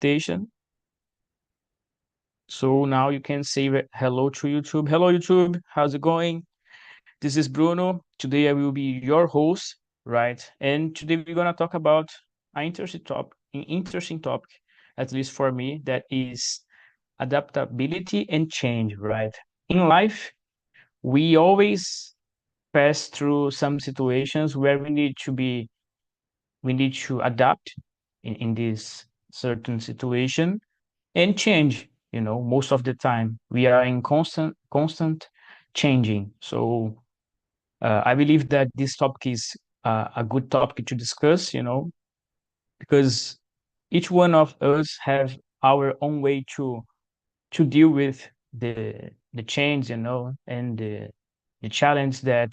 invitation. So now you can say hello to YouTube. Hello, YouTube. How's it going? This is Bruno. Today I will be your host, right? And today we're gonna talk about an interesting topic, at least for me, that is adaptability and change, right? In life, we always pass through some situations where we need to adapt in this certain situation and change. Most of the time we are in constant changing. So I believe that this topic is a good topic to discuss, because each one of us have our own way to deal with the change, and the challenge that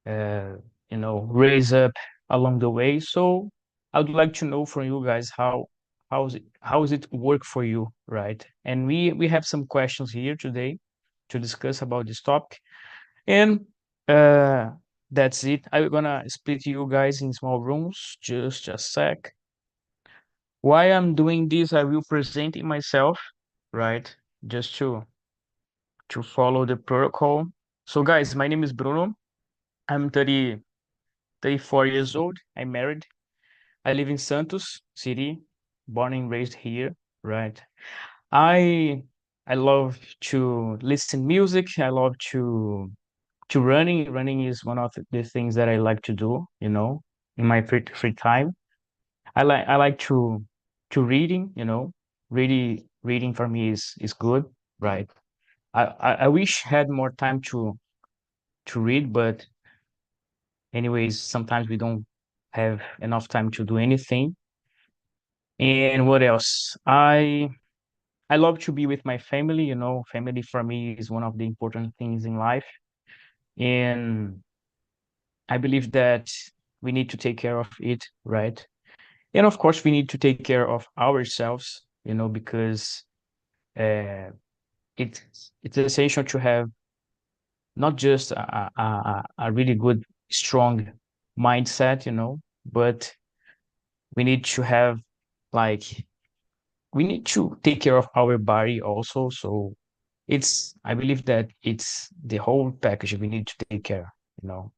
uh, raise up along the way. So I would like to know from you guys how is it work for you, right? And we have some questions here today to discuss about this topic. And uh, that's it. I'm gonna split you guys in small rooms. Just a sec. Why I'm doing this, I will present it myself, right? Just to follow the protocol. So guys, my name is Bruno. I'm 34 years old. I'm married. I live in Santos City, born and raised here, right? I I love to listen music. I love to running. Running is one of the things that I like to do, in my free time. I like to reading, really reading for me is good, right? I wish I had more time to read, but anyways, sometimes we don't have enough time to do anything. And what else? I love to be with my family, family for me is one of the important things in life. And I believe that we need to take care of it, right? And of course, we need to take care of ourselves, because uh, it's essential to have not just a really good, strong mindset, but we need to have like we need to take care of our body also. So I believe that it's the whole package we need to take care, you know.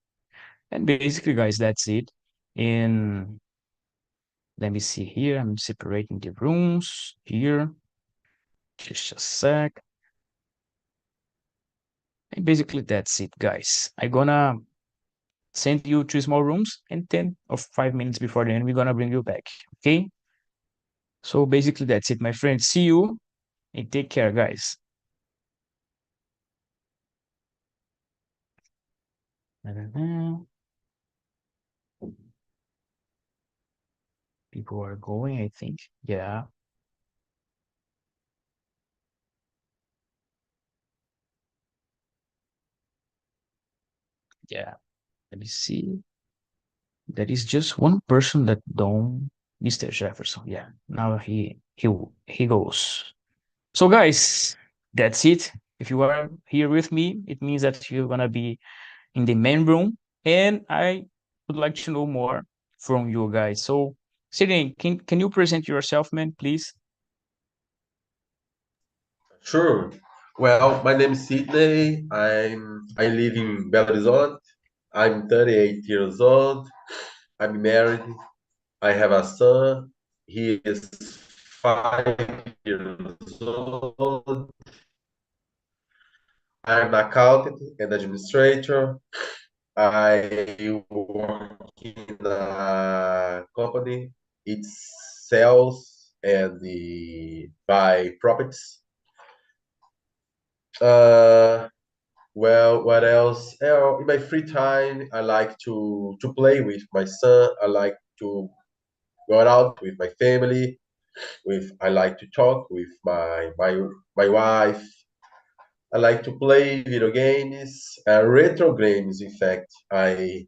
And basically, guys, that's it. And let me see here. I'm separating the rooms here. Just a sec. And basically, that's it, guys. I'm gonna send you to small rooms, and 10 or 5 minutes before the end, we're gonna bring you back. Okay? So basically, that's it, my friends. See you and take care, guys. People are going, I think. Yeah, yeah. Let me see. There is just one person that don't, Mr. Jefferson. Yeah, now he goes. So guys, that's it. If you are here with me, it means that you're gonna be in the main room, and I would like to know more from you guys. So, Sidney, can you present yourself, man, please? Sure. Well, my name is Sydney. I live in Belo Horizonte. I'm 38 years old. I'm married. I have a son. He is 5 years old. I'm an accountant and administrator. I work in a company. It sells and buy properties. Uh, Well, what else? In my free time, I like to play with my son. I like to go out with my family. I like to talk with my wife. I like to play video games, retro games. In fact, I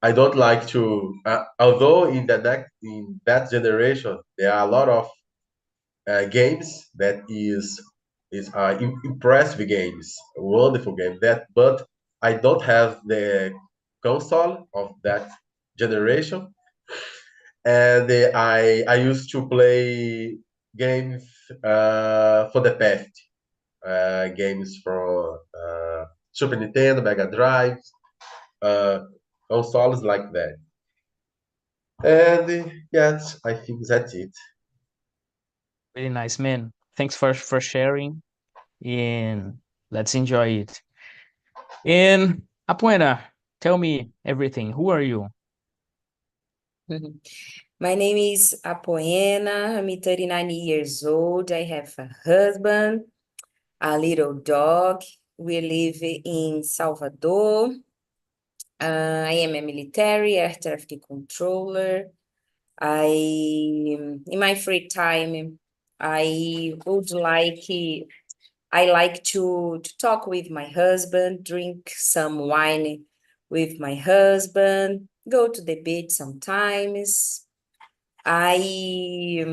don't like to. Although in that generation, there are a lot of games that is impressive games, wonderful game. But I don't have the console of that generation, and I used to play. games for the past, games from Super Nintendo, Mega Drive, uh, consoles like that. And yes, I think that's it. Really nice, man. Thanks for sharing, and let's enjoy it. And Apuena, tell me everything. Who are you? My name is Apoena. I'm 39 years old. I have a husband, a little dog. We live in Salvador. I am a military air traffic controller. I, in my free time, I would like, I like to talk with my husband, drink some wine with my husband, go to the beach sometimes. I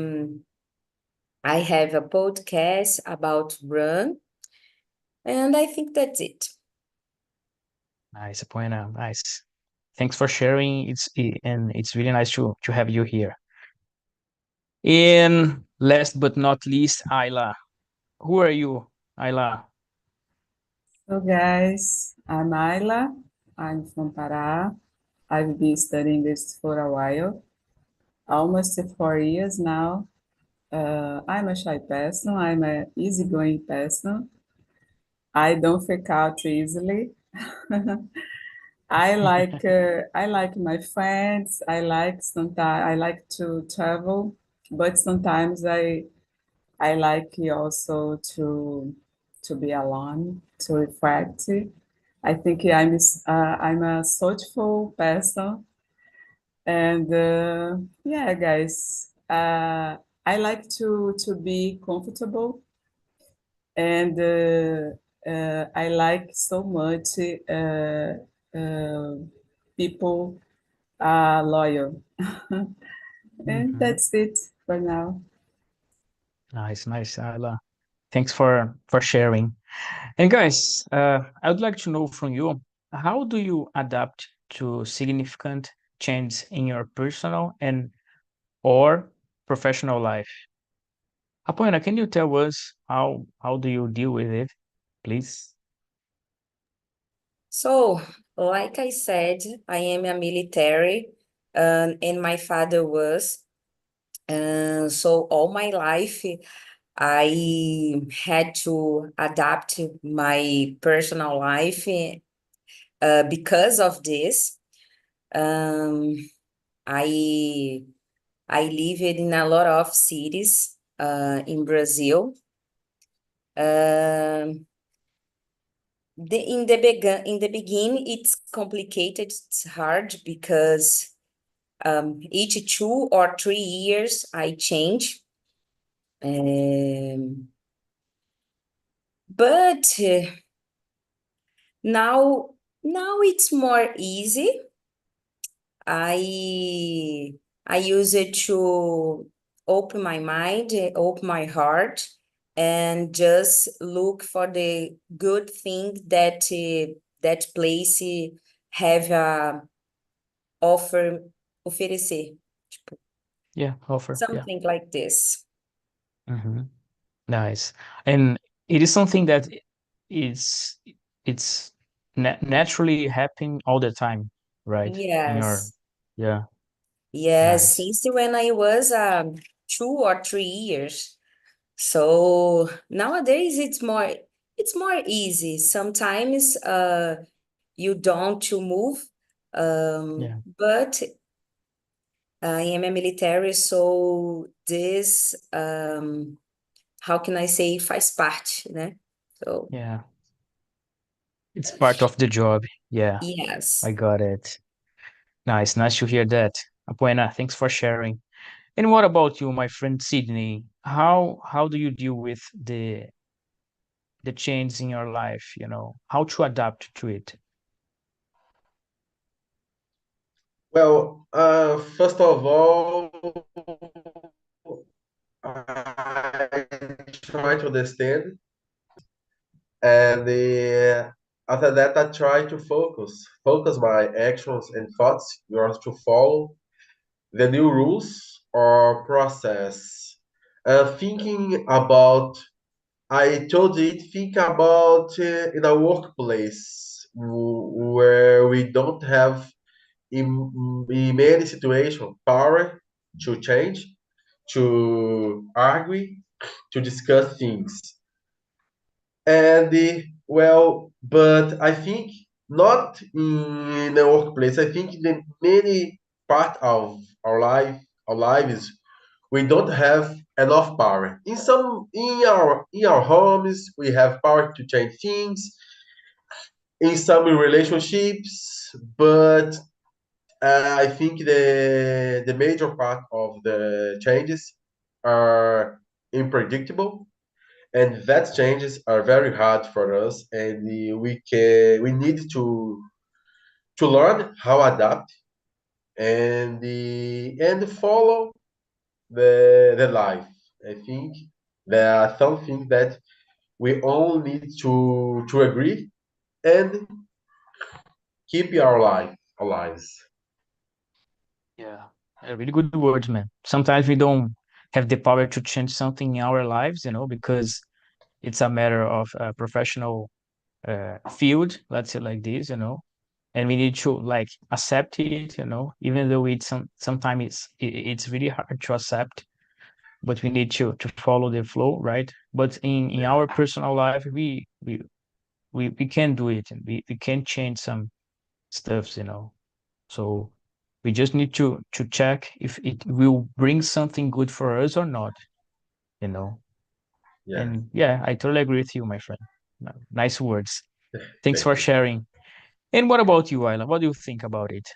I have a podcast about run, and I think that's it. Nice, Apuena. Nice. Thanks for sharing. And it's really nice to have you here. And last but not least, Ayla. Who are you, Ayla? So guys, I'm Ayla. I'm from Pará. I've been studying this for a while, almost 4 years now. I'm a shy person. I'm an easygoing person. I don't freak out easily. I like my friends. I like to travel, but sometimes I like also to be alone, to reflect. I think I'm a thoughtful person, and yeah, guys, I like to be comfortable, and I like so much uh, people are loyal, and Mhm. that's it for now. Nice, nice, Ayla. Thanks for sharing. And guys, I would like to know from you, how do you adapt to significant change in your personal and or professional life? Apoena, can you tell us how do you deal with it, please? So, like I said, I am a military, and my father was. So all my life, I had to adapt my personal life because of this. Um, I I lived in a lot of cities in Brazil. Um, in the beginning, it's complicated. It's hard because each 2 or 3 years I change. Um, but now now it's more easy. I I use it to open my mind, open my heart, and just look for the good thing that that place have offer oferecer, tipo, Yeah, offer. Yeah. something like this. Hmm. Nice. And it is something that is it's naturally happening all the time, right? In your Yes, yeah, yes, nice. since when I was 2 or 3 years. So nowadays it's more easy. Sometimes you don't to move, Yeah, but I am a military, so this how can I say faz parte, né? So yeah. It's part of the job. Yeah, I yes. got it. Nice, nice to hear that. Apuena, thanks for sharing. And what about you, my friend Sydney? How do you deal with the change in your life, how to adapt to it? Well, first of all, I try to understand, and after that, I try to focus my actions and thoughts in order to follow the new rules or process thinking about, I told it, think about in a workplace where we don't have, in many situations, power to change, to argue, to discuss things. And well, but I think not in the workplace. I think in the many part of our lives, we don't have enough power. In some, in our homes, we have power to change things. In some relationships, but I think the major part of the changes are unpredictable, and that changes are very hard for us, and we need to learn how adapt and follow the life. I think there are some things that we all need to agree and keep our life our lives. Yeah, really good words, man. Sometimes we don't have the power to change something in our lives, because it's a matter of a professional field, let's say like this, and we need to like accept it, even though sometimes it's really hard to accept, but we need to follow the flow, right? But in Yeah, our personal life, we can do it, and we can change some stuffs, so we just need to check if it will bring something good for us or not, you know. yeah. And yeah, I totally agree with you, my friend. Nice words. Thanks Thank for you. sharing. And what about you, Ayla? What do you think about it?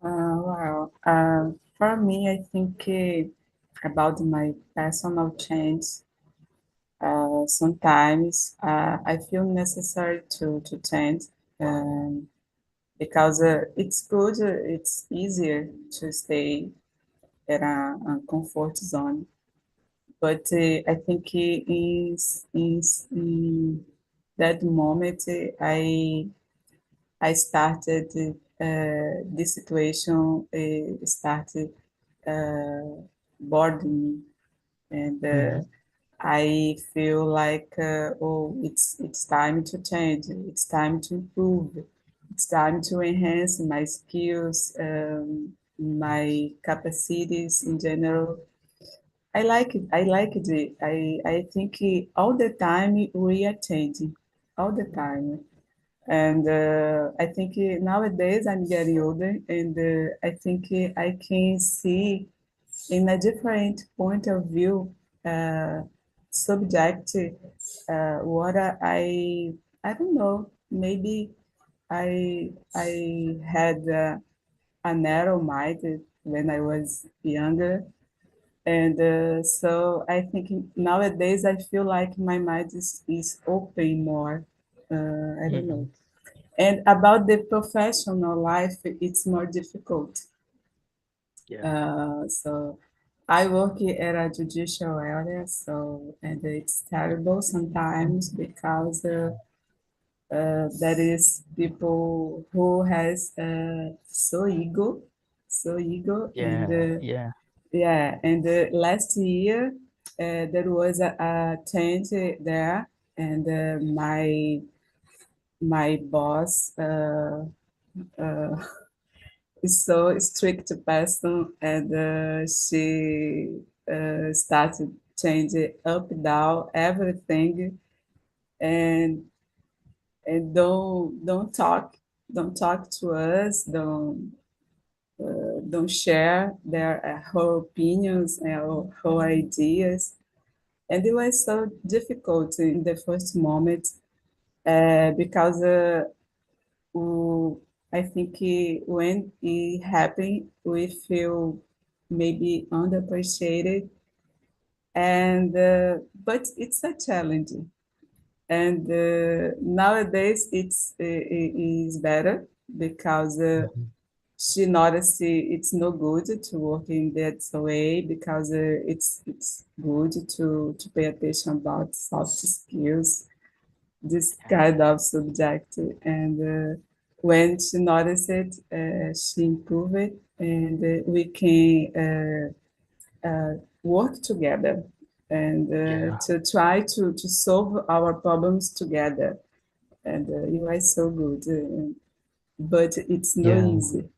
For me, I think about my personal change. Sometimes I feel necessary to change because it's good, it's easier to stay at a comfort zone. But I think in that moment, I started this situation started bothering me, and Mhm. I feel like oh, it's time to change. It's time to improve. It's time to enhance my skills, my capacities in general. I like it. I like it. I think all the time we are changing, all the time. And I think nowadays I'm getting older, and I think I can see in a different point of view subject what I don't know. Maybe I had a narrow mind when I was younger, and so I think nowadays I feel like my mind is open more. I don't know. Mhm. And about the professional life, it's more difficult. Yeah. So I work at a judicial area, so and it's terrible sometimes because there is people who has so ego, and Yeah. Yeah. yeah, and last year there was a change there, and my boss is so strict person, and she started changing up down everything, and don't talk to us, don't share their her opinions and her ideas. And it was so difficult in the first moment because I think when it happened, we feel maybe underappreciated, and but it's a challenge. And nowadays it is better because Mhm. she noticed it's no good to work in that way because it's good to pay attention about soft skills, this kind of subject. And when she noticed it, she improved it, and we can work together and Yeah. to try to solve our problems together. And you are so good. But it's not Yeah. easy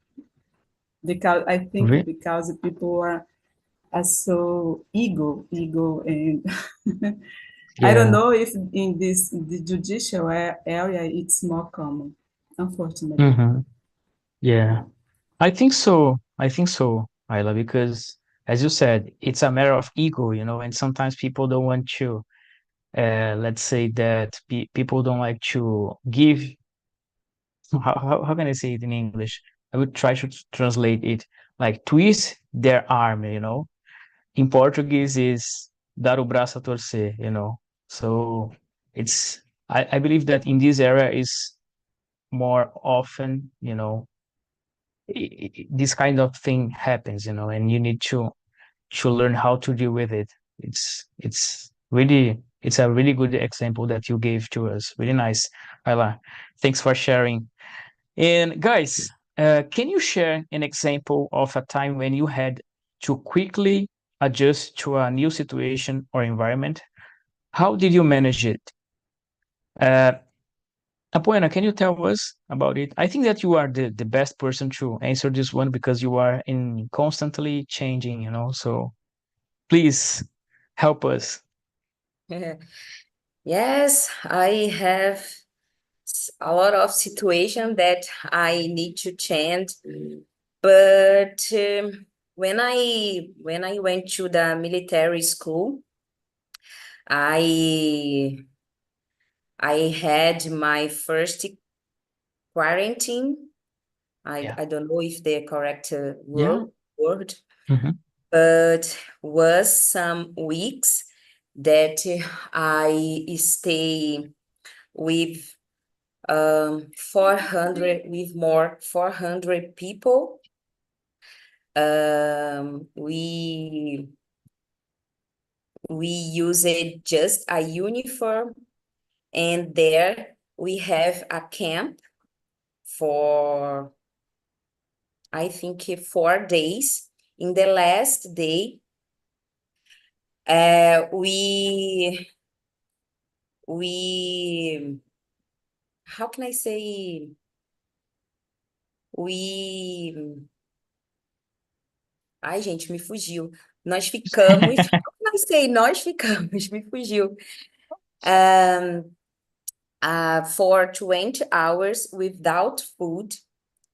because I think because people are so ego, and I don't Yeah. know if in this the judicial area it's more common, unfortunately. Mm-hmm. Yeah. I think so. I think so, Ayla, because as you said, it's a matter of ego, and sometimes people don't want to, let's say that people don't like to give, how can I say it in English? I would try to translate it like twist their arm. In Portuguese is dar o braço a torcer. So I believe that in this area is more often, this kind of thing happens, and you need to learn how to deal with it. It's a really good example that you gave to us. Really nice, Ayla. Thanks for sharing. And guys, can you share an example of a time when you had to quickly adjust to a new situation or environment? How did you manage it? Uh, Apoena, can you tell us about it? I think that you are the best person to answer this one because you are in constantly changing. So please help us. Yes, I have a lot of situation that I need to change, but when I went to the military school, I I had my first quarantine. Yeah. I don't know if the correct Yeah. word, Mhm. but was some weeks that I stay with 400 people. We used just a uniform, and there we have a camp for I think 4 days. In the last day, we how can I say, we ai gente, me fugiu. Nós ficamos, how can I say, nós ficamos, me fugiu. For 20 hours without food.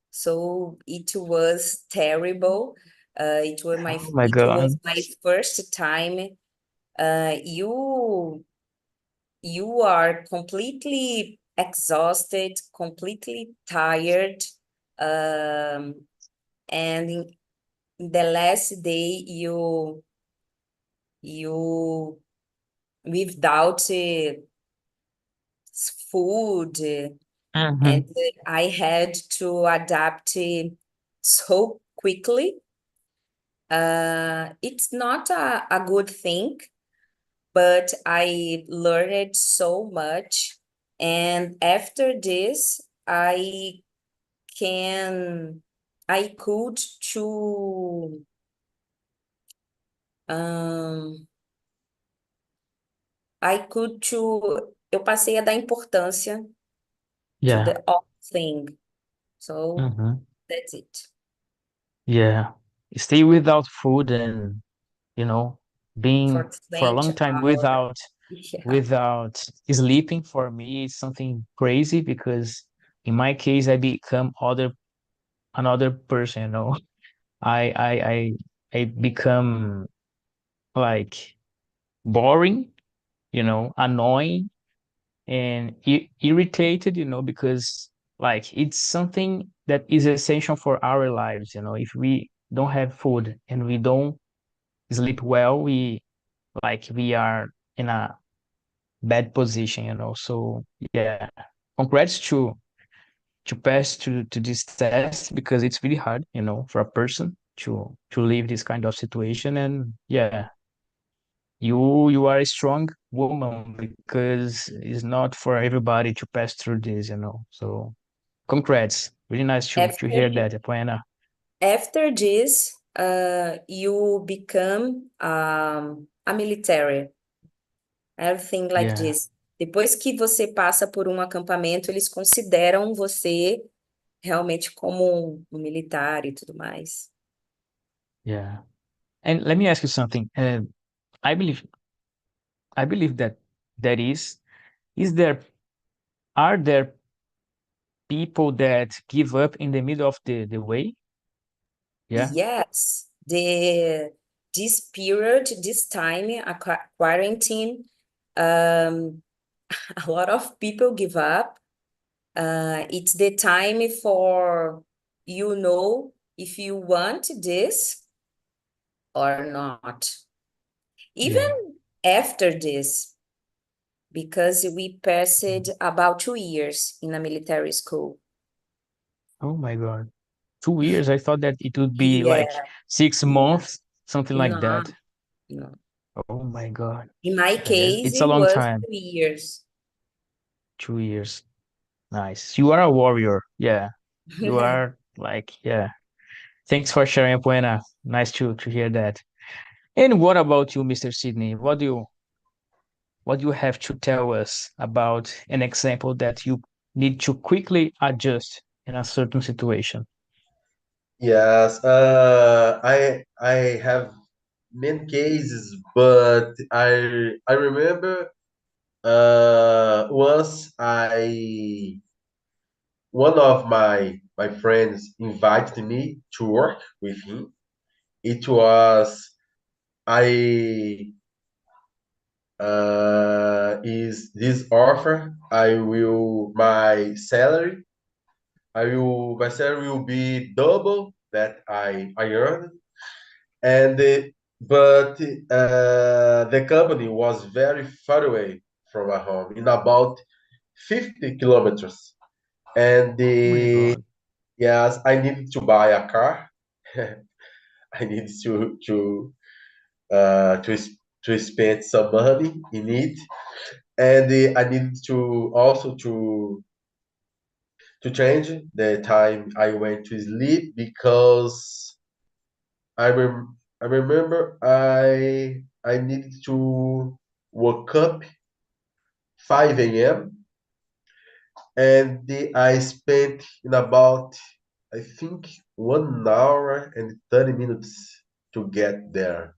So it was terrible. It was Oh my it was God. my first time. You are completely exhausted, completely tired, and in the last day you without food, and Mhm. I had to adapt so quickly. It's not a good thing, but I learned so much. And after this, can, I could to, um, eu passei a dar importância to Yeah. the all thing. So Mhm. that's it. Yeah. Stay without food and, you know, being For for a 20 long time hours. Yeah. without sleeping for me is something crazy because in my case I become another person. I I I I become like boring, annoying and irritated, because like it's something that is essential for our lives. If we don't have food and we don't sleep well, we are in a bad position. So yeah, congrats to pass to this test because it's really hard, for a person to live this kind of situation. And yeah, you are a strong woman because it's not for everybody to pass through this. So congrats. Really nice to After hear that, Apoena. after this, you become a military. Everything like Yeah, this. Depois que você passa por um acampamento, eles consideram você realmente como um militar e tudo mais. yeah. And let me ask you something. I believe I believe that that is there are there people that give up in the middle of the way? Yeah, Yes, this period, this time, quarantine, um, a lot of people give up. It's the time for if you want this or not. Even yeah. after this, because we passed about 2 years in a military school. Oh my God. 2 years. I thought that it would be like Yeah, 6 months, something like no, that. no. Oh my God. In my Yeah, case, it's a it long was time. 2 years. 2 years. Nice. You are a warrior. Yeah. You are like, yeah. Thanks for sharing, Buena. Nice to hear that. And what about you, Mr. Sydney? What do you have to tell us about an example that you need to quickly adjust in a certain situation? Yes, I have many cases, but I remember once I one of my friends invited me to work with him. It was I is this offer. I will my salary will be double that I earned, and the company was very far away from my home, in about 50 kilometers, and Oh my God. yes, I needed to buy a car. I needed to spend some money in it, and I needed to also to change the time I went to sleep, because I remember I needed to wake up 5 a.m. and I spent in about, I think, 1 hour and 30 minutes to get there.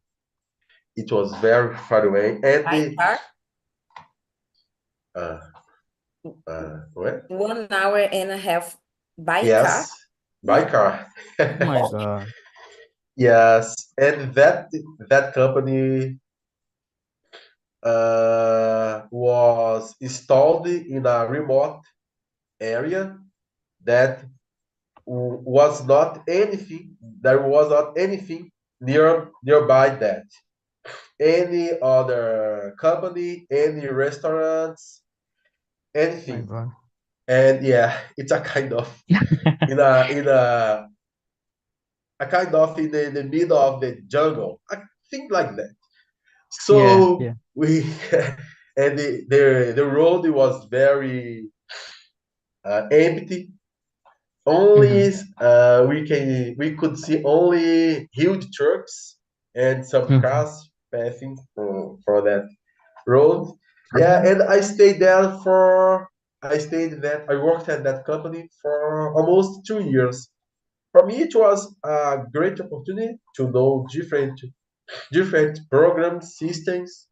It was very far away, and By car, uh, what? 1 hour and a half by car. Yes, by car. Oh my God. Yes, and that company was installed in a remote area that was not anything. There was not anything nearby that. Any other company, any restaurants, My anything. God. And yeah, it's a kind of in a kind of in the middle of the jungle. I think like that. Yeah, So yeah. we and the road was very empty. Hmm. Only we could see only huge trucks and some Hmm. cars passing for that road. Yeah, and I worked at that company for almost 2 years. For me, it was a great opportunity to know different program systems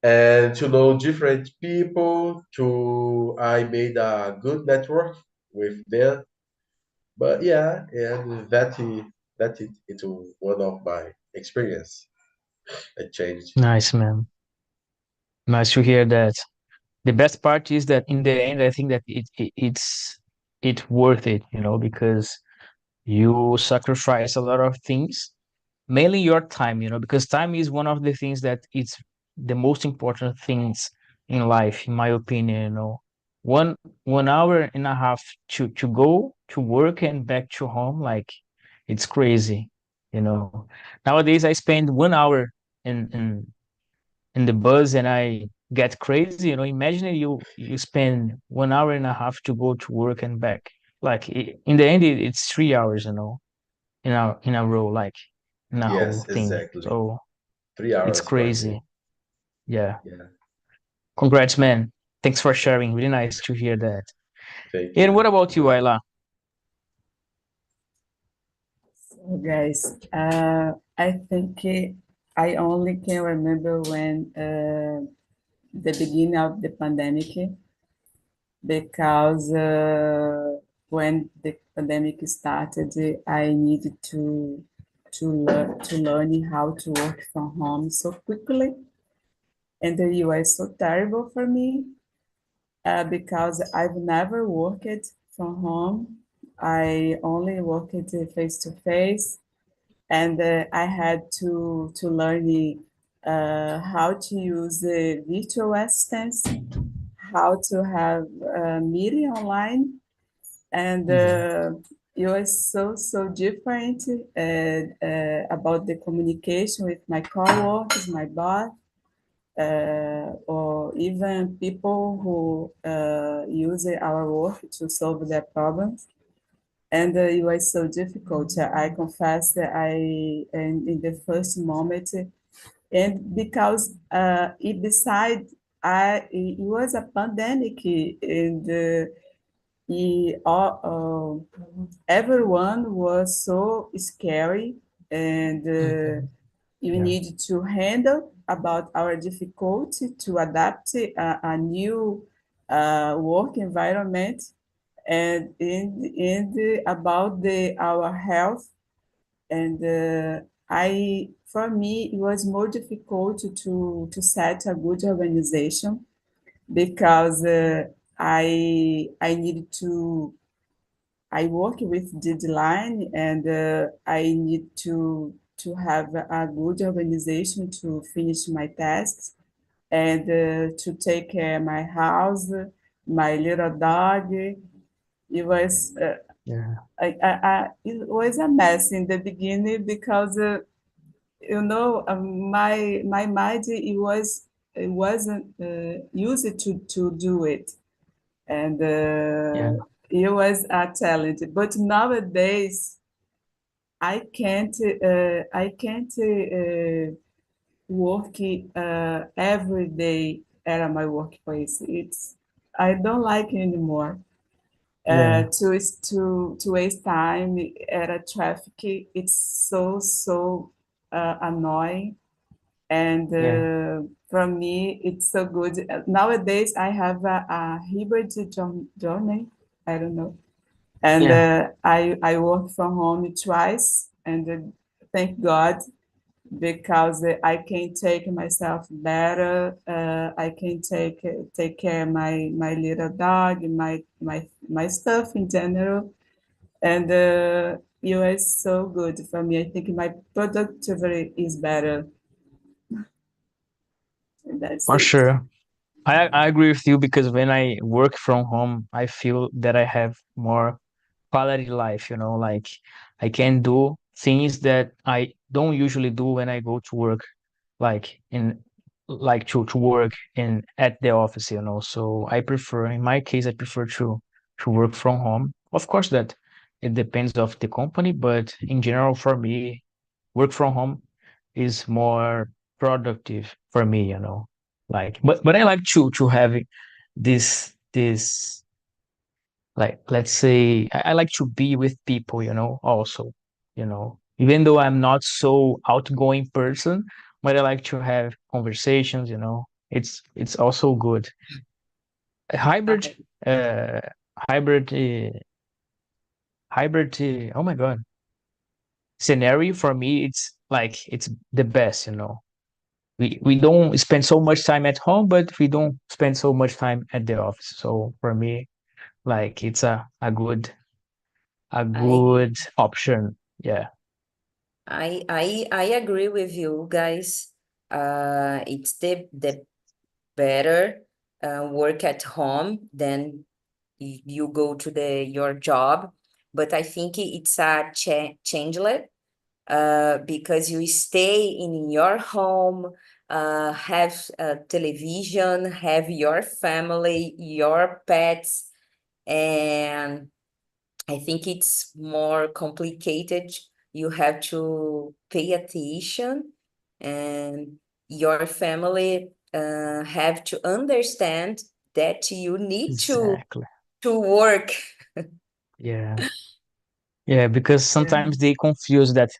and to know different people. To I made a good network with them. But yeah, and it's one of my experience. I changed. Nice, man. Nice to hear that. The best part is that in the end, I think that it's worth it, because you sacrifice a lot of things, mainly your time, because time is one of the things that it's the most important things in life, in my opinion. One hour and a half to go to work and back to home, like it's crazy, you know. Nowadays I spend 1 hour in the bus and I get crazy, Imagine you spend 1 hour and a half to go to work and back. Like in the end, it's 3 hours, in a row, like in a whole Yes, thing. exactly. So 3 hours it's per day. crazy. Yeah. Yeah. Congrats, man. Thanks for sharing. Really nice to hear that. Thank And what you. about you, Ayla? So guys, I think I only can remember when the beginning of the pandemic, because when the pandemic started, I needed to learn how to work from home so quickly, and it was so terrible for me because I've never worked from home. I only worked face to face, and I had to learn how to use the virtual assistants, how to have a meeting online, and Yeah. it was so different about the communication with my coworkers, my boss, or even people who use our work to solve their problems. And it was so difficult. I confess that in the first moment, and because it was a pandemic, and everyone was so scary, and Mhm. you Yeah. need to handle about our difficulty to adapt a new work environment, and about our health. And for me, it was more difficult to set a good organization, because I needed to I work with deadline, and I need to have a good organization to finish my tasks, and to take care of my house, my little dog. It was Yeah. it was a mess in the beginning, because my mind, it wasn't used to do it, and Yeah. it was a challenge. But nowadays, I can't work every day at my workplace. I don't like anymore Yeah. to waste time at a traffic. It's so annoying, and Yeah. for me, it's so good. Nowadays, I have a hybrid journey. I don't know, and Yeah. I work from home twice, and thank God, because I can take myself better. I can take care of my little dog, my stuff in general, and it was so good for me. I think my productivity is better. And that's For it. sure. I agree with you because when I work from home, I feel that I have more quality life, like I can do things that I don't usually do when I go to work, like to work in at the office, So I prefer, in my case, I prefer to work from home. Of course that it depends of the company, but in general for me, work from home is more productive for me, Like but I like to have this like, let's say I like to be with people, also, even though I'm not so outgoing person, but I like to have conversations, it's also good. A uh hybrid oh my God, scenario for me, it's like it's the best, we don't spend so much time at home, but we don't spend so much time at the office. So for me, like it's a I good option. Yeah. I agree with you guys. It's the better work at home than you go to your job. But I think it's a changelet because you stay in your home, have television, have your family, your pets, and I think it's more complicated you have to pay attention, and your family have to understand that you need Exactly. to work. Yeah. Yeah, because sometimes they confuse that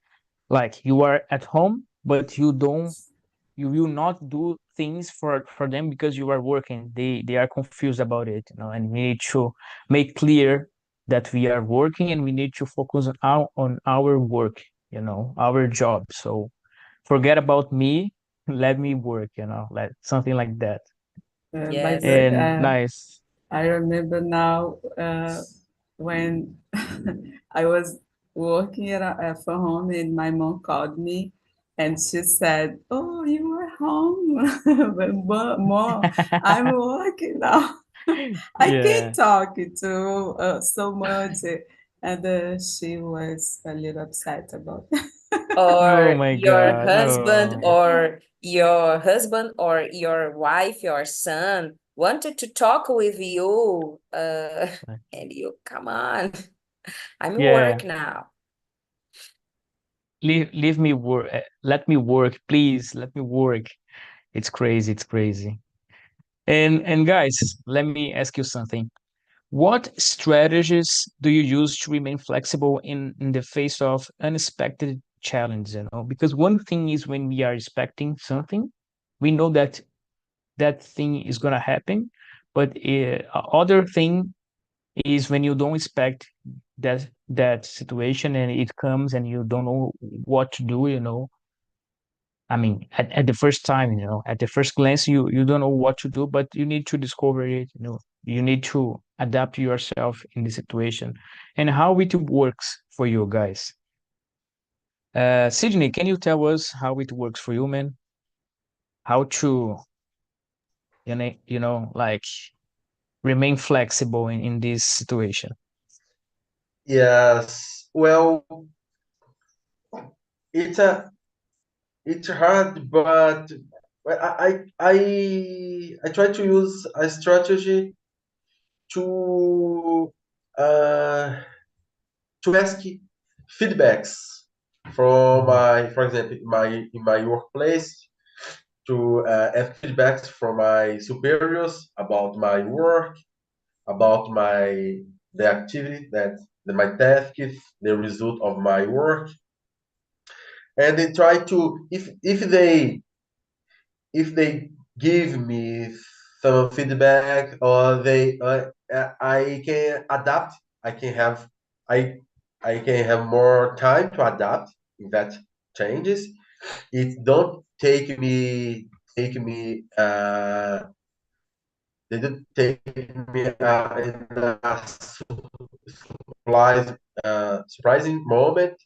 like you are at home, but you will not do things for them because you are working. They are confused about it, and we need to make clear that we are working and we need to focus on our work, our job. So forget about me, let me work, like something like that. By Yes. the And nice. I remember now when I was working from home and my mom called me and she said, "Oh, you are home, but mom, I'm working now. I can't Yeah. talk to so much." And she was a little upset about that. Oh Or my your God, husband no. or your husband or your wife, your son wanted to talk with you, and you, come on, I'm at Yeah, work now. leave me work. Let me work, please. Let me work. It's crazy. It's crazy. And guys, let me ask you something. What strategies do you use to remain flexible in the face of unexpected challenges? Because one thing is when we are expecting something, we know that that thing is gonna happen, but other thing is when you don't expect that situation and it comes and you don't know what to do. I mean, at the first time, at the first glance, you don't know what to do, but you need to discover it. You need to adapt yourself in the situation and how it works for you guys. Sydney, can you tell us how it works for you, man? How to, like remain flexible in this situation? Yes. Well, it's a it's hard, but I try to use a strategy to uh, to ask feedbacks from Mhm. for example, in my workplace, to ask feedbacks from my superiors about my work, about the activity that my task is, the result of my work, and they try to, if they give me some feedback, or I can adapt. I can have I I can have more time to adapt if that changes. It don't they don't take me in a surprising moment.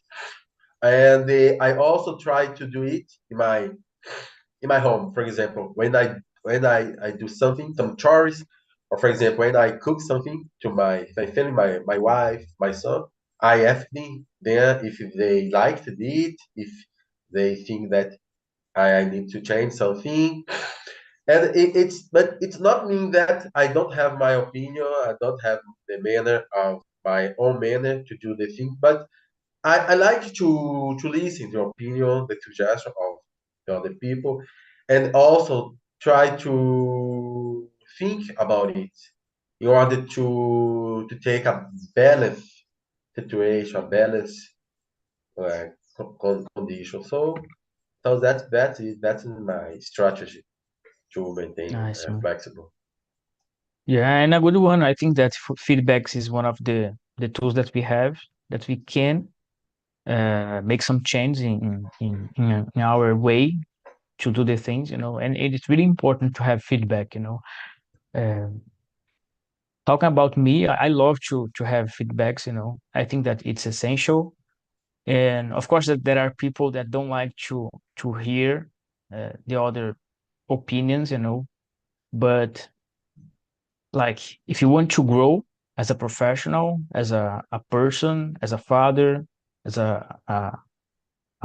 And I also try to do it in my home. For example, when I do something, some chores, or for example, when I cook something to my family, my wife, my son, I ask them if they liked it, if they think that I need to change something. And but it's not mean that I don't have my opinion, I don't have the manner of my own manner to do the thing, but I like to listen to the opinion, the suggestion of the other people, and also try to think about it in order to take a balanced situation, a balanced condition. So that's my strategy to maintain Nice, man. flexible. Yeah, and a good one. I think that feedbacks is one of the tools that we have that we can make some change in our way to do the things, and it is really important to have feedback. Um, Talking about me, I love to have feedbacks. I think that it's essential, and of course that there are people that don't like to hear the other opinions. But like if you want to grow as a professional, as a person, as a father, as a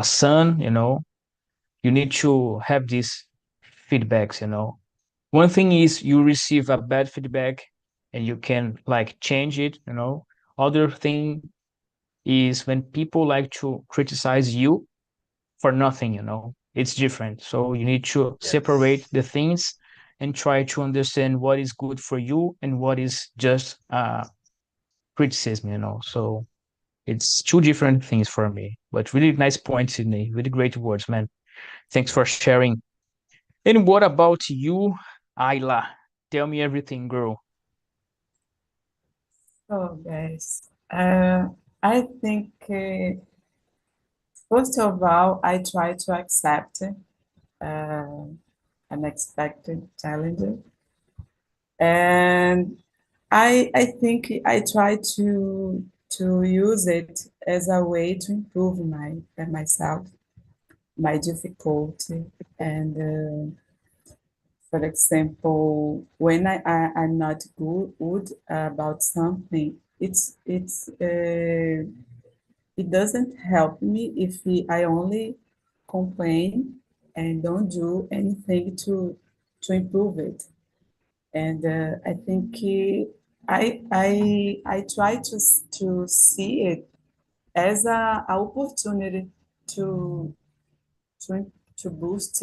son, you need to have these feedbacks. One thing is you receive a bad feedback and you can like change it. Other thing is when people like to criticize you for nothing, it's different. So you need to separate Yes. the things and try to understand what is good for you and what is just criticism, So it's two different things for me. But really nice point, Sydney. Really great words, man. Thanks for sharing. And what about you, Ayla? Tell me everything, girl. So, guys, I think first of all, I try to accept unexpected challenges, and I think I try to use it as a way to improve myself, my difficulty, and for example, when I'm not good about something, it doesn't help me if I only complain and don't do anything to improve it. And I think I try to see it as a opportunity to to to boost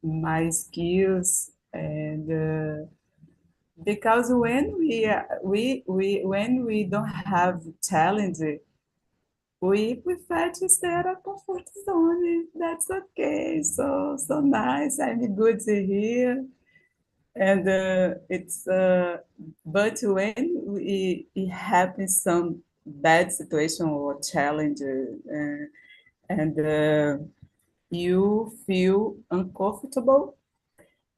my skills, and because when we don't have talent, we prefer to stay at a comfort zone. That's okay. So nice. I'm good here. And but when it happens some bad situation or challenge, and you feel uncomfortable,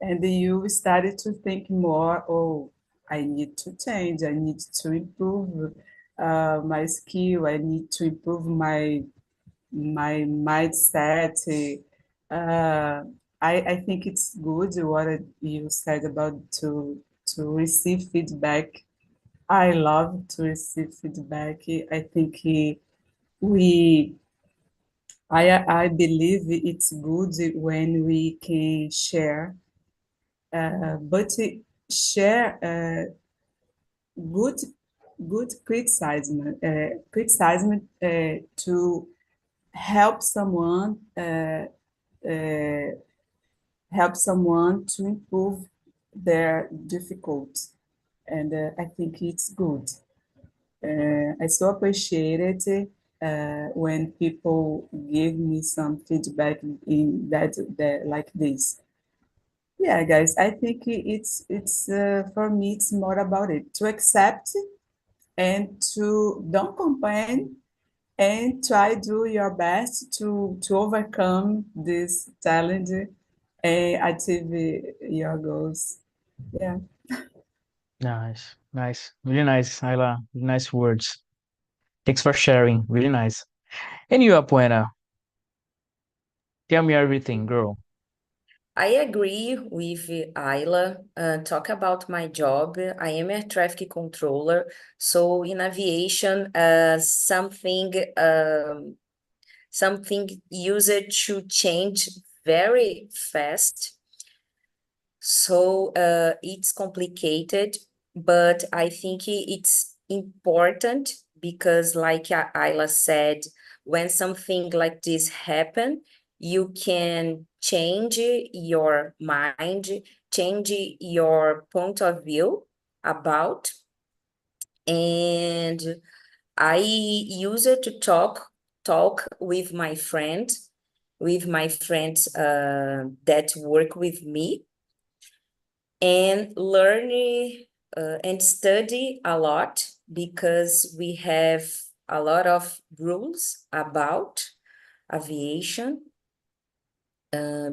and you started to think more, oh, I need to change, I need to improve my skill, I need to improve my mindset. Uh, I think it's good what you said about to receive feedback. I love to receive feedback. I think we I believe it's good when we can share, but share good good criticism to help someone uh, help someone to improve their difficulty, and I think it's good. I so appreciate it when people give me some feedback in that like this. Yeah, guys, I think it's for me it's more about it to accept and to don't complain and try do your best to overcome this challenge and achieve your goals. Yeah. Nice, nice, really nice, Ayla. Really nice words. Thanks for sharing. Really nice. And you, Apuena, tell me everything, girl. I agree with Ayla. Talk about my job. I am a traffic controller. So in aviation, something used to change very fast. So it's complicated, but I think it's important because, like Ayla said, when something like this happen, you can change your mind, change your point of view about, and I use it to talk with my friends that work with me, and learn and study a lot because we have a lot of rules about aviation,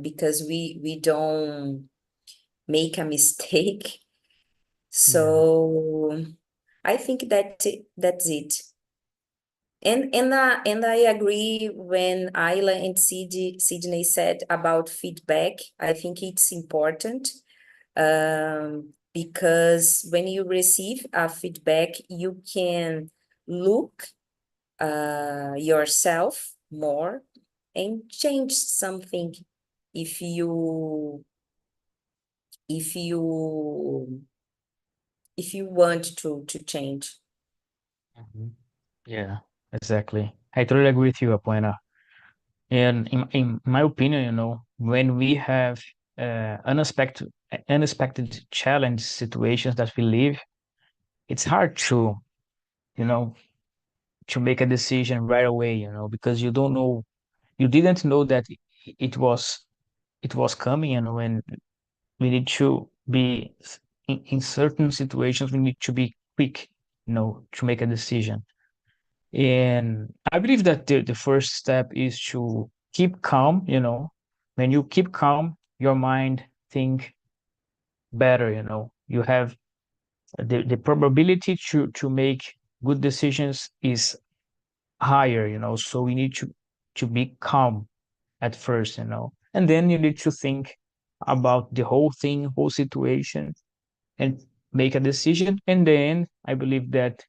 because we don't make a mistake. Yeah. So I think that's it. And I agree when Ayla and Sydney said about feedback. I think it's important, because when you receive a feedback, you can look yourself more and change something if you if you if you want to change. Mhm. Yeah, exactly. I totally agree with you, Apuena. And in my opinion, when we have unexpected challenge situations that we live, it's hard you know, to make a decision right away, because you didn't know that it was it was coming, and we need to be in certain situations, we need to be quick, to make a decision. And I believe that the first step is to keep calm. When you keep calm, your mind think better. You have the probability to make good decisions is higher. So we need to be calm at first. And then you need to think about the whole thing, whole situation, and make a decision. And then I believe that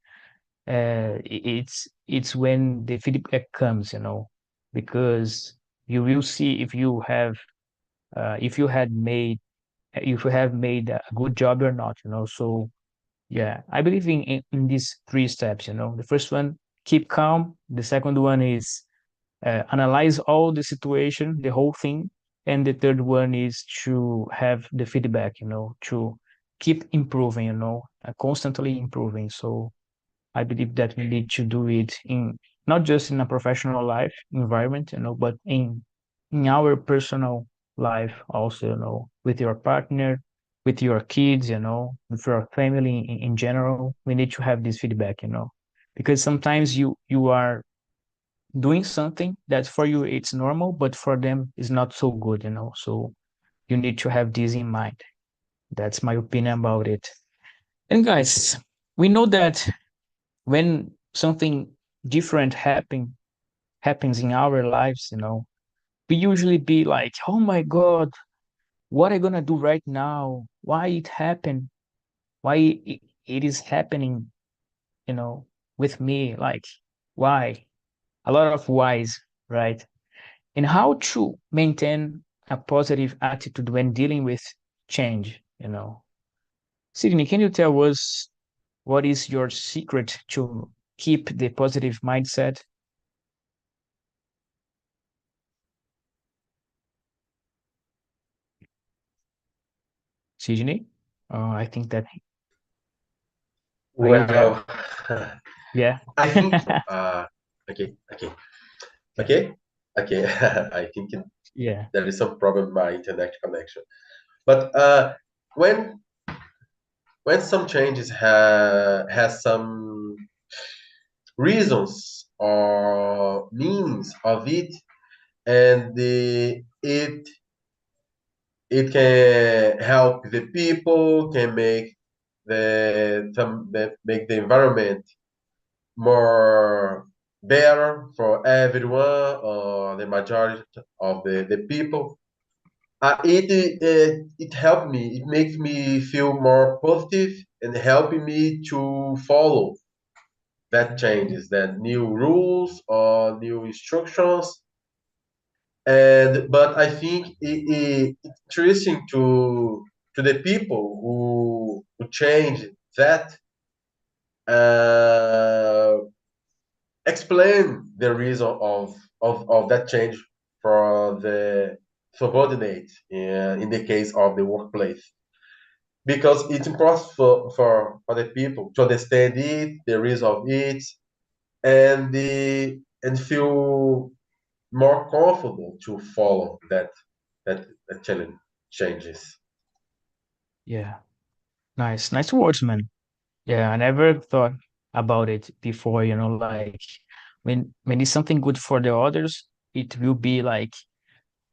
it's when the feedback comes, because you will see if you had made if you have made a good job or not. So yeah, I believe in these three steps. The first one, keep calm. The second one is analyze all the situation, the whole thing. And the third one is to have the feedback, to keep improving, constantly improving. So I believe that we need to do it in not just in a professional life environment, but in our personal life also, with your partner, with your kids, with your family in general. We need to have this feedback, because sometimes you are doing something that for you it's normal, but for them is not so good, So you need to have this in mind. That's my opinion about it. And guys, we know that when something different happens in our lives, we usually be like, oh my God, what am I gonna do right now? Why it happened? Why it is happening, you know, with me? Like, why? A lot of whys, right? And how to maintain a positive attitude when dealing with change. Sydney, can you tell us what is your secret to keep the positive mindset? Sydney? I think that, are you there? Well, Yeah. I think okay, okay, okay, okay. I think Yeah. there is some problem with my internet connection. But when some changes has some reasons or means of it, and it can help the people, can make make the environment more better for everyone or the majority of the people. It helped me. It makes me feel more positive and helping me to follow that changes, that new rules or new instructions. And but I think it's interesting to the people who change that, uh, explain the reason of that change for the subordinate in the case of the workplace, because it's important for the people to understand it, the reason of it, and feel more comfortable to follow that challenge changes. Yeah. Nice. Nice words, man. Yeah, I never thought about it before, like when it's something good for the others, it will be like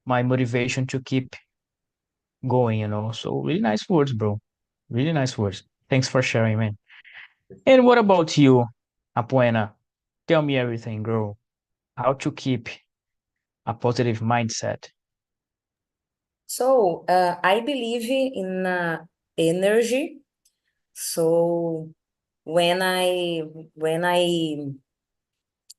my motivation to keep going, So really nice words, bro. Really nice words. Thanks for sharing, man. And what about you, Apuena? Tell me everything, bro. How to keep a positive mindset. So, I believe in energy. So when I when I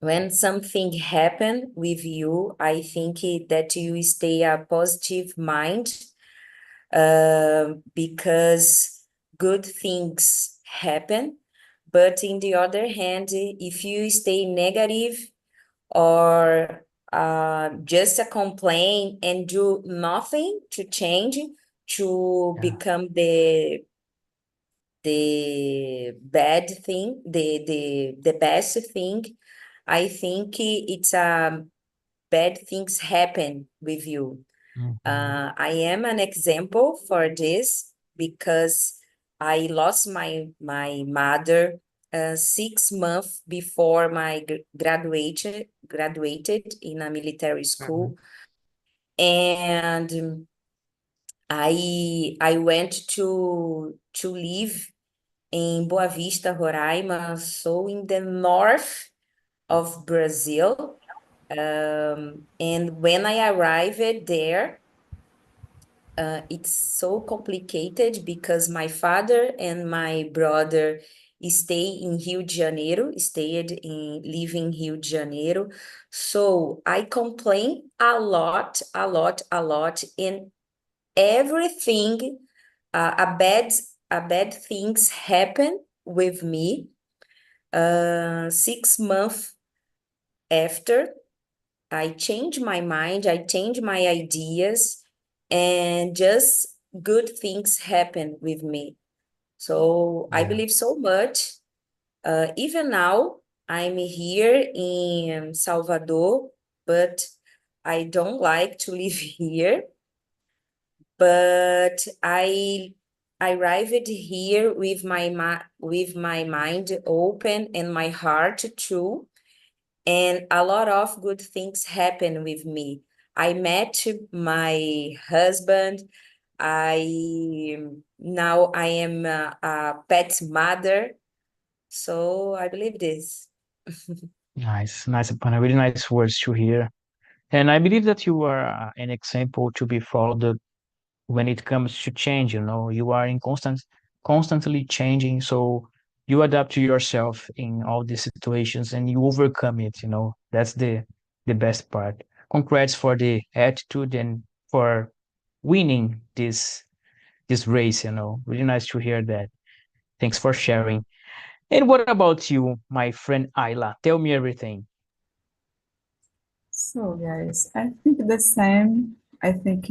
when something happen with you, I think that you stay a positive mind, because good things happen, But in the other hand, if you stay negative or just a complaint and do nothing to change, to become the bad thing, the best thing, I think it's bad things happen with you. I am an example for this because I lost my mother 6 months before my graduated in a military school, and I went to live in Boa Vista, Roraima, so in the north of Brazil. And when I arrived there, it's so complicated because my father and my brother stayed in living in Rio de Janeiro. So I complain a lot, and everything, a bad things happen with me. 6 months after, I change my mind, I change my ideas, and just good things happen with me. So I believe so much. Even now, I'm here in Salvador, but I don't like to live here. But I arrived here with my mind open and my heart too, and a lot of good things happened with me. I met my husband. Now I am a pet mother, so I believe this. Nice, Apana. Really nice words to hear. And I believe that you are an example to be followed when it comes to change. You are in constantly changing, so you adapt to yourself in all these situations and you overcome it. That's the best part. Congrats for the attitude and for winning this race. Really nice to hear that. Thanks for sharing. And what about you, my friend Ayla? Tell me everything. So, guys, I think the same. I think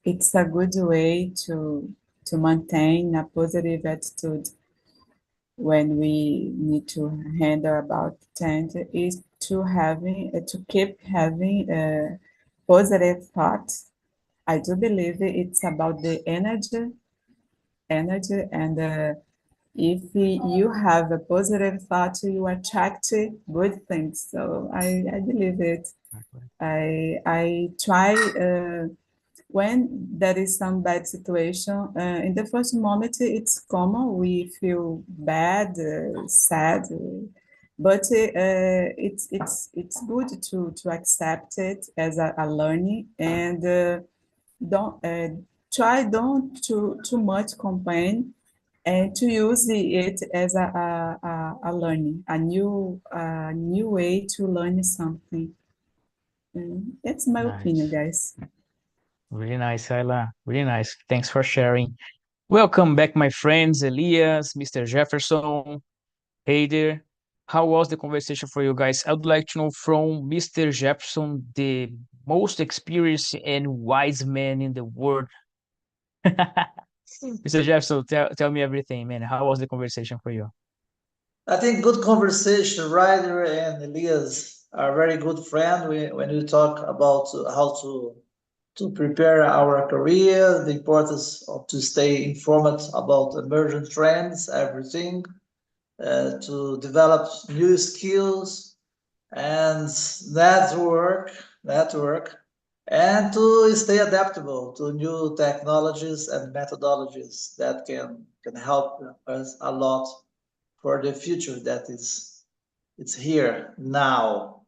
it's a good way to maintain a positive attitude when we need to handle about change is to keep having a positive thoughts. I do believe it's about the energy, and if you have a positive thought, you attract good things. So I believe it. I try when there is some bad situation. In the first moment, it's common. We feel bad, sad, but it's good to accept it as a learning, and don't try don't too much complain, and to use it as a learning, a new way to learn something. That's my opinion, Nice. guys. Really nice, Ayla. Really nice. Thanks for sharing. Welcome back, my friends, Elias, Mr. Jefferson. Hey there. How was the conversation for you guys? I would like to know from Mr. Jefferson, the most experienced and wise man in the world. Mr. Jefferson, tell me everything, man. How was the conversation for you? I think good conversation. Ryder and Elias are very good friends when we talk about how to prepare our career, the importance of to stay informed about emerging trends, everything, to develop new skills and network, and to stay adaptable to new technologies and methodologies that can help us a lot for the future that it's here now.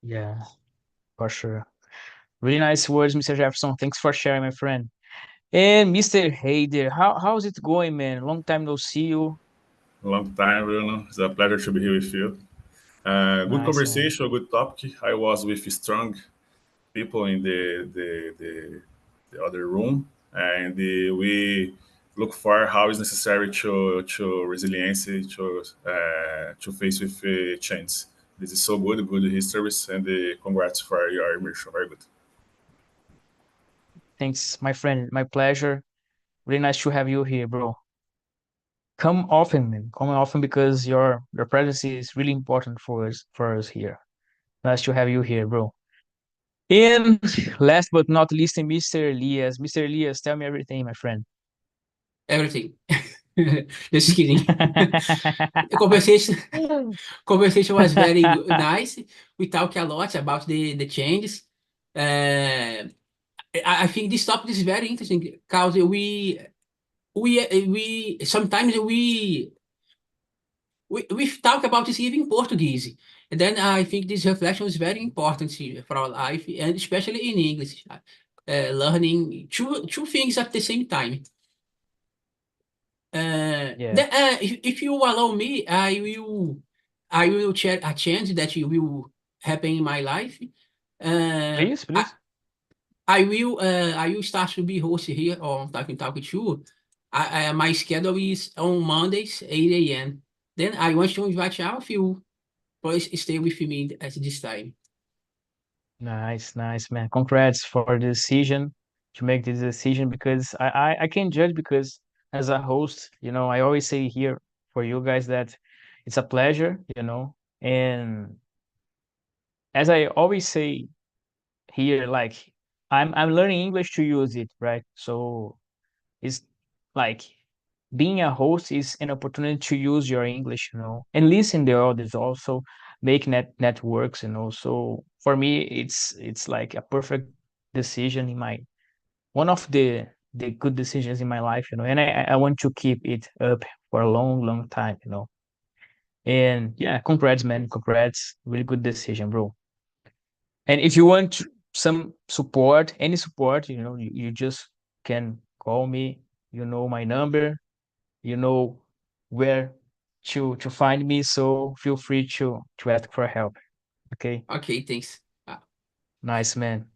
Yeah, for sure. Really nice words, Mr. Jefferson. Thanks for sharing, my friend. And Mr. Hayder, how's it going, man? Long time no see you. Long time, Bruno. It's a pleasure to be here with you. Good Nice, man. conversation, good topic. I was with strong people in the other room, and we look for how is necessary to resilience to face with change. This is so good histories, and congrats for your immersion. Very good. Thanks, my friend. My pleasure. Really nice to have you here, bro. Come often, man. Come often because your presence is really important for us here. Nice to have you here, bro. And last but not least, Mr. Elias. Mr. Elias, tell me everything, my friend. Everything. Just kidding. The conversation was very nice. We talk a lot about the changes. I think this topic is very interesting because we sometimes we talk about this even in Portuguese. And then I think this reflection is very important for our life, and especially in English, learning two things at the same time. Yeah. If you allow me, I will share a change that will happen in my life. Please, please. I will start to be host here on Talking Too. My schedule is on Mondays, 8 a.m. Then I want to invite all of you, please stay with me at this time. Nice, nice, man. Congrats for the decision to make this decision because I can judge because as a host, I always say here for you guys that it's a pleasure, and as I always say here, like I'm learning English to use it, right? So it's like being a host is an opportunity to use your English, and listen to others also, make networks, So for me, it's like a perfect decision one of the good decisions in my life, and I want to keep it up for a long, long time. And yeah, congrats, man, congrats, really good decision, bro. And if you want some support, any support, you just can call me. You know my number. You know where to find me. So feel free to ask for help. Okay. Okay, thanks. Nice, man.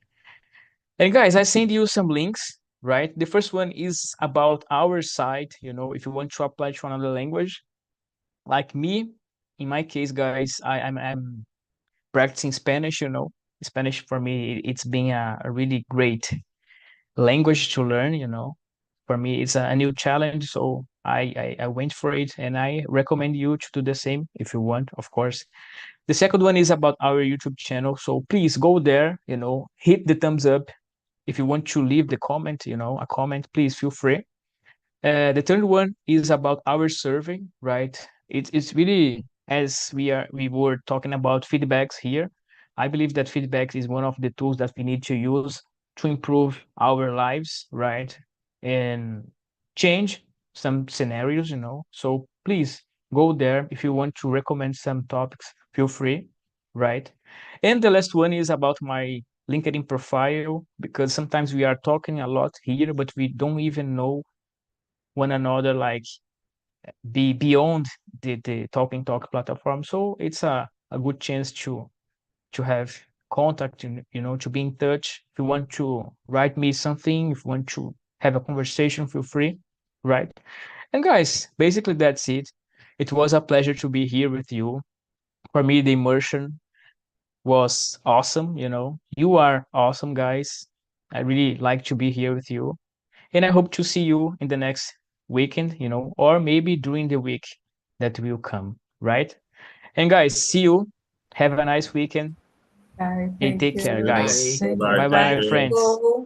And guys, I send you some links, right? The first one is about our site. If you want to apply to another language, like me, in my case, guys, I'm practicing Spanish. Spanish for me, it's been a really great language to learn. For me, it's a new challenge, so I went for it, and I recommend you to do the same if you want, of course. The second one is about our YouTube channel, so please go there, hit the thumbs up. If you want to leave the comment, a comment, please feel free. The third one is about our survey, right? It's really, as we were talking about feedbacks here. I believe that feedback is one of the tools that we need to use to improve our lives, right? And change some scenarios. So please go there if you want to recommend some topics, feel free, right? And the last one is about my LinkedIn profile, because sometimes we are talking a lot here, but we don't even know one another, like be beyond the talking talk platform. So it's a good chance to have contact, to be in touch. If you want to write me something, if you want to have a conversation, feel free, right? And guys, basically that's it. It was a pleasure to be here with you. For me, the immersion was awesome. You are awesome, guys. I really like to be here with you. And I hope to see you in the next weekend, or maybe during the week that will come, right? And guys, see you. Have a nice weekend Bye. and Thank take care, you. guys. Bye. Thank Bye. you. Bye bye, Thank Thank you. friends. you.